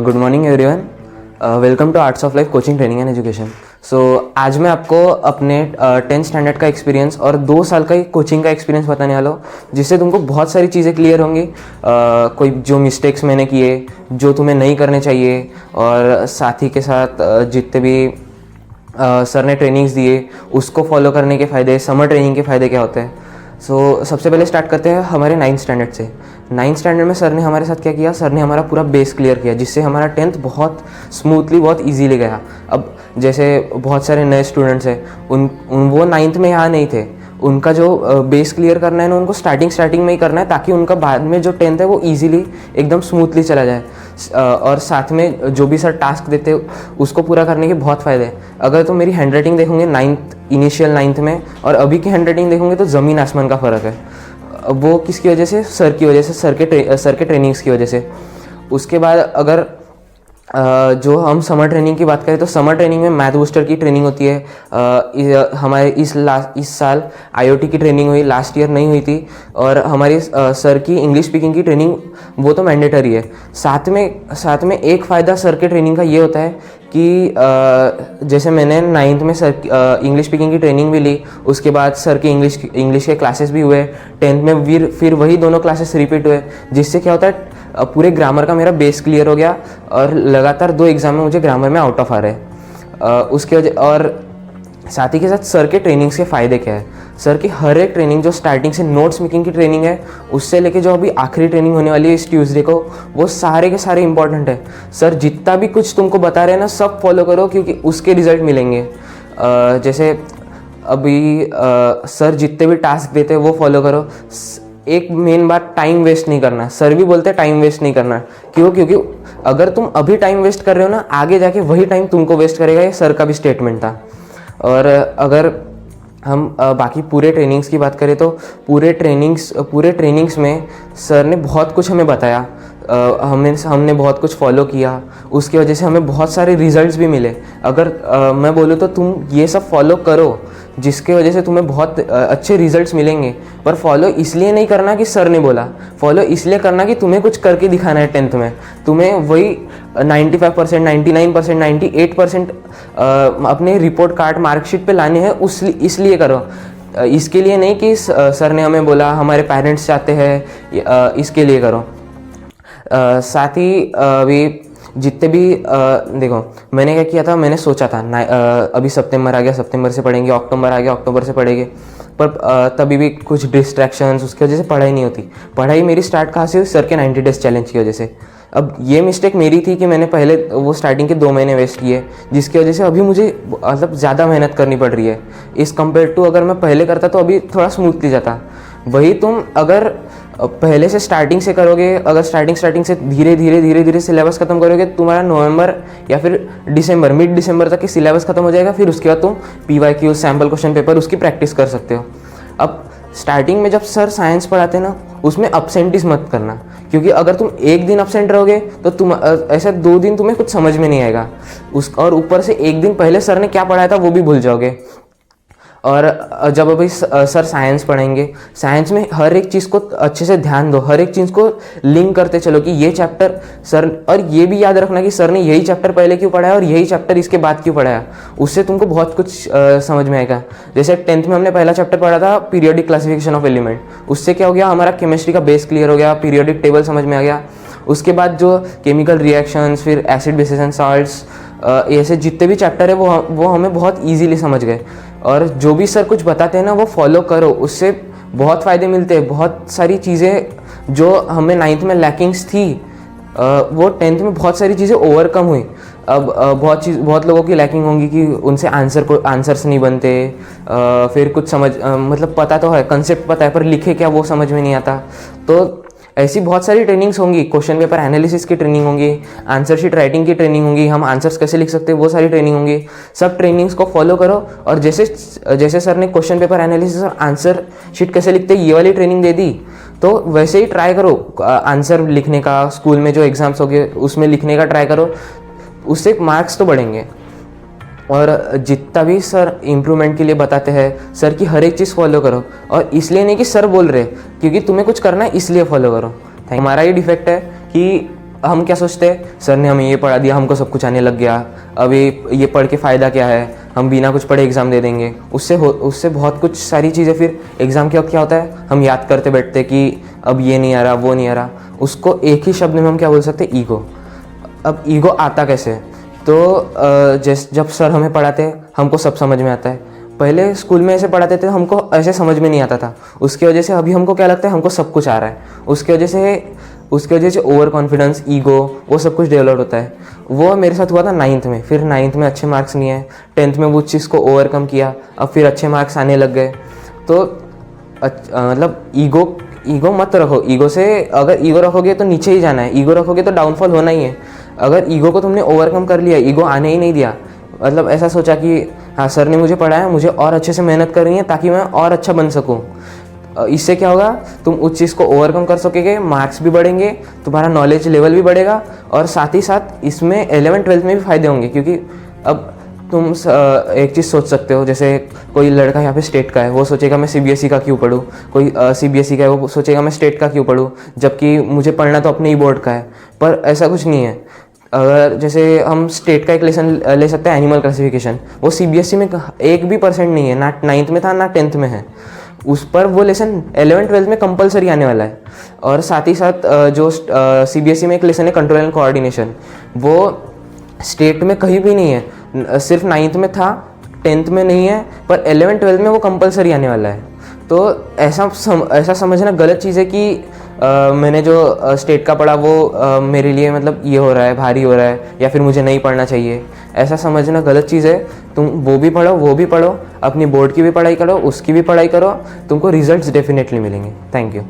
Good morning everyone, welcome to arts of life coaching training and education. So आज मैं आपको अपने 10th standard का एक्सपीरियंस और 2 साल का कोचिंग का एक्सपीरियंस बताने वाला हूँ, जिससे तुमको बहुत सारी चीज़ें क्लियर होंगी। कोई जो मिस्टेक्स मैंने किए जो तुम्हें नहीं करने चाहिए, और साथ ही के साथ जितने भी सर ने ट्रेनिंग्स दिए उसको फॉलो करने के फ़ायदे, समर ट्रेनिंग के फ़ायदे क्या होते हैं। सबसे पहले स्टार्ट करते हैं हमारे 9th स्टैंडर्ड से। 9th स्टैंडर्ड में सर ने हमारे साथ क्या किया, सर ने हमारा पूरा बेस क्लियर किया, जिससे हमारा 10th बहुत स्मूथली, बहुत इजीली गया। अब जैसे बहुत सारे नए स्टूडेंट्स हैं, वो 9th में यहाँ नहीं थे, उनका जो बेस क्लियर करना है ना, उनको स्टार्टिंग में ही करना है, ताकि उनका बाद में जो 10th है वो ईजिली एकदम स्मूथली चला जाए। और साथ में जो भी सर टास्क देते हैं उसको पूरा करने के बहुत फ़ायदे हैं। अगर तो मेरी हैंड राइटिंग देखोगे इनिशियल 9th में और अभी की हैंड राइटिंग देखोगे तो ज़मीन आसमान का फ़र्क है। वो किसकी वजह से? सर की वजह से, सर के ट्रेनिंग्स की वजह से। उसके बाद अगर जो हम समर ट्रेनिंग की बात करें तो समर ट्रेनिंग में मैथ बूस्टर की ट्रेनिंग होती है। हमारे इस साल आईओटी की ट्रेनिंग हुई, लास्ट ईयर नहीं हुई थी। और हमारी सर की इंग्लिश स्पीकिंग की ट्रेनिंग वो तो मैंडेटरी है। साथ में एक फ़ायदा सर के ट्रेनिंग का ये होता है कि जैसे मैंने 9th में सर इंग्लिश स्पीकिंग की ट्रेनिंग भी ली, उसके बाद सर के इंग्लिश के क्लासेस भी हुए। 10th में फिर वही दोनों क्लासेस रिपीट हुए, जिससे क्या होता है, पूरे ग्रामर का मेरा बेस क्लियर हो गया और लगातार 2 एग्ज़ाम में मुझे ग्रामर में आउट ऑफ आ रहे हैं। उसके वजह और साथ ही के साथ सर के ट्रेनिंग्स के फ़ायदे क्या है। सर की हर एक ट्रेनिंग, जो स्टार्टिंग से नोट्स मेकिंग की ट्रेनिंग है उससे लेके जो अभी आखिरी ट्रेनिंग होने वाली है इस ट्यूसडे को, वो सारे के सारे इंपॉर्टेंट है। सर जितना भी कुछ तुमको बता रहे हैं ना, सब फॉलो करो, क्योंकि उसके रिजल्ट मिलेंगे। जैसे अभी सर जितने भी टास्क देते हैं वो फॉलो करो। एक मेन बात, टाइम वेस्ट नहीं करना। सर भी बोलते हैं टाइम वेस्ट नहीं करना। क्यों? क्योंकि अगर तुम अभी टाइम वेस्ट कर रहे हो ना, आगे जाके वही टाइम तुमको वेस्ट करेगा। ये सर का भी स्टेटमेंट था। और अगर हम बाकी पूरे ट्रेनिंग्स की बात करें तो पूरे ट्रेनिंग्स में सर ने बहुत कुछ हमें बताया। हमने बहुत कुछ फॉलो किया, उसकी वजह से हमें बहुत सारे रिजल्ट्स भी मिले। अगर मैं बोलूँ तो तुम ये सब फॉलो करो, जिसके वजह से तुम्हें बहुत अच्छे रिजल्ट्स मिलेंगे। पर फॉलो इसलिए नहीं करना कि सर ने बोला, फॉलो इसलिए करना कि तुम्हें कुछ करके दिखाना है 10th में। तुम्हें वही 95%, 99%, 98% अपने रिपोर्ट कार्ड, मार्कशीट पे लाने हैं, इसलिए करो। इसके लिए नहीं कि सर ने हमें बोला, हमारे पेरेंट्स चाहते हैं, इसके लिए करो। साथ ही अभी जितने भी देखो, मैंने क्या किया था, मैंने सोचा था अभी सितंबर आ गया, सितंबर से पढ़ेंगे, अक्टूबर आ गया, अक्टूबर से पढ़ेंगे। पर तभी भी कुछ डिस्ट्रैक्शंस, उसकी वजह से पढ़ाई नहीं होती। पढ़ाई मेरी स्टार्ट कहाँ से हुई? सर के 90 डेज चैलेंज की वजह से। अब ये मिस्टेक मेरी थी कि मैंने पहले वो स्टार्टिंग के 2 महीने वेस्ट किए, जिसकी वजह से अभी मुझे मतलब ज़्यादा मेहनत करनी पड़ रही है इस कंपेयर टू अगर मैं पहले करता तो अभी थोड़ा स्मूथली जाता। वही तुम अगर पहले से स्टार्टिंग से करोगे, अगर स्टार्टिंग से धीरे धीरे सिलेबस खत्म करोगे, तुम्हारा नवंबर या फिर मिड दिसंबर तक की सिलेबस खत्म हो जाएगा। फिर उसके बाद तुम PYQ, सैम्पल क्वेश्चन पेपर, उसकी प्रैक्टिस कर सकते हो। अब स्टार्टिंग में जब सर साइंस पढ़ाते हैं ना, उसमें अब्सेंटीज मत करना, क्योंकि अगर तुम एक दिन अब्सेंट रहोगे तो तुम ऐसे 2 दिन तुम्हें कुछ समझ में नहीं आएगा। और ऊपर से एक दिन पहले सर ने क्या पढ़ाया था वो भी भूल जाओगे। और जब अभी सर साइंस पढ़ाएंगे, साइंस में हर एक चीज़ को अच्छे से ध्यान दो, हर एक चीज़ को लिंक करते चलो कि ये चैप्टर सर, और ये भी याद रखना कि सर ने यही चैप्टर पहले क्यों पढ़ाया और यही चैप्टर इसके बाद क्यों पढ़ाया। उससे तुमको बहुत कुछ समझ में आएगा। जैसे 10th में हमने पहला चैप्टर पढ़ा था पीरियोडिक क्लासिफिकेशन ऑफ एलिमेंट। उससे क्या हो गया, हमारा केमिस्ट्री का बेस क्लियर हो गया, पीरियोडिक टेबल समझ में आ गया। उसके बाद जो केमिकल रिएक्शंस, फिर एसिड, बेसिस एंड साल्ट्स, ऐसे जितने भी चैप्टर है वो हमें बहुत ईजीली समझ गए। और जो भी सर कुछ बताते हैं ना, वो फॉलो करो, उससे बहुत फ़ायदे मिलते हैं। बहुत सारी चीज़ें जो हमें 9th में लैकिंग्स थी, वो 10th में बहुत सारी चीज़ें ओवरकम हुई। अब बहुत लोगों की लैकिंग होंगी कि उनसे आंसर्स नहीं बनते, फिर कुछ मतलब पता तो है, कंसेप्ट पता है, पर लिखे क्या वो समझ में नहीं आता। तो ऐसी बहुत सारी ट्रेनिंग्स होंगी, क्वेश्चन पेपर एनालिसिस की ट्रेनिंग होंगी, आंसर शीट राइटिंग की ट्रेनिंग होंगी, हम आंसर्स कैसे लिख सकते हैं वो सारी ट्रेनिंग होंगी। सब ट्रेनिंग्स को फॉलो करो। और जैसे सर ने क्वेश्चन पेपर एनालिसिस और आंसर शीट कैसे लिखते हैं ये वाली ट्रेनिंग दे दी, तो वैसे ही ट्राई करो आंसर लिखने का। स्कूल में जो एग्जाम्स हो गए उसमें लिखने का ट्राई करो, उससे मार्क्स तो बढ़ेंगे। और जितना भी सर इम्प्रूवमेंट के लिए बताते हैं, सर की हर एक चीज़ फॉलो करो। और इसलिए नहीं कि सर बोल रहे, क्योंकि तुम्हें कुछ करना है इसलिए फॉलो करो। हमारा ये डिफेक्ट है कि हम क्या सोचते हैं, सर ने हमें ये पढ़ा दिया, हमको सब कुछ आने लग गया, अभी ये पढ़ के फ़ायदा क्या है, हम बिना कुछ पढ़े एग्ज़ाम दे देंगे। उससे बहुत कुछ सारी चीज़ें फिर एग्ज़ाम के वक्त क्या होता है, हम याद करते बैठते कि अब ये नहीं आ रहा, वो नहीं आ रहा। उसको एक ही शब्द में हम क्या बोल सकते हैं, ईगो। अब ईगो आता कैसे? तो जब सर हमें पढ़ाते हमको सब समझ में आता है। पहले स्कूल में ऐसे पढ़ाते थे, हमको ऐसे समझ में नहीं आता था। उसकी वजह से अभी हमको क्या लगता है, हमको सब कुछ आ रहा है। उसकी वजह से ओवर कॉन्फिडेंस, ईगो, वो सब कुछ डेवलप होता है। वो मेरे साथ हुआ था 9th में। फिर 9th में अच्छे मार्क्स नहीं आए, 10th में वो चीज़ को ओवरकम किया, अब फिर अच्छे मार्क्स आने लग गए। तो मतलब ईगो मत रखो। अगर ईगो रखोगे तो नीचे ही जाना है, ईगो रखोगे तो डाउनफॉल होना ही है। अगर ईगो को तुमने ओवरकम कर लिया, ईगो आने ही नहीं दिया, मतलब ऐसा सोचा कि हाँ सर ने मुझे पढ़ाया, मुझे और अच्छे से मेहनत करनी है ताकि मैं और अच्छा बन सकूँ, इससे क्या होगा, तुम उस चीज़ को ओवरकम कर सकोगे, मार्क्स भी बढ़ेंगे, तुम्हारा नॉलेज लेवल भी बढ़ेगा, और साथ ही साथ इसमें 11th-12th में भी फ़ायदे होंगे। क्योंकि अब तुम एक चीज़ सोच सकते हो, जैसे कोई लड़का यहाँ पे स्टेट का है, वो सोचेगा मैं CBSE का क्यों पढूं, कोई CBSE का है, वो सोचेगा मैं स्टेट का क्यों पढूं, जबकि मुझे पढ़ना तो अपने ही बोर्ड का है। पर ऐसा कुछ नहीं है। अगर जैसे हम स्टेट का एक लेसन ले सकते हैं, एनिमल क्लासिफिकेशन, वो CBSE में 1% नहीं है, ना 9th में था ना 10th में है। उस पर वो लेसन 11th-12th में कंपलसरी आने वाला है। और साथ ही साथ जो CBSE में एक लेसन है कंट्रोल एंड कोऑर्डिनेशन, वो स्टेट में कहीं भी नहीं है, सिर्फ 9th में था, 10th में नहीं है, पर 11th-12th में वो कंपलसरी आने वाला है। तो ऐसा समझना गलत चीज़ है कि मैंने जो स्टेट का पढ़ा वो मेरे लिए मतलब ये हो रहा है, भारी हो रहा है, या फिर मुझे नहीं पढ़ना चाहिए। ऐसा समझना गलत चीज़ है। तुम वो भी पढ़ो, अपनी बोर्ड की भी पढ़ाई करो, उसकी भी पढ़ाई करो, तुमको रिजल्ट्स डेफिनेटली मिलेंगे। Thank you.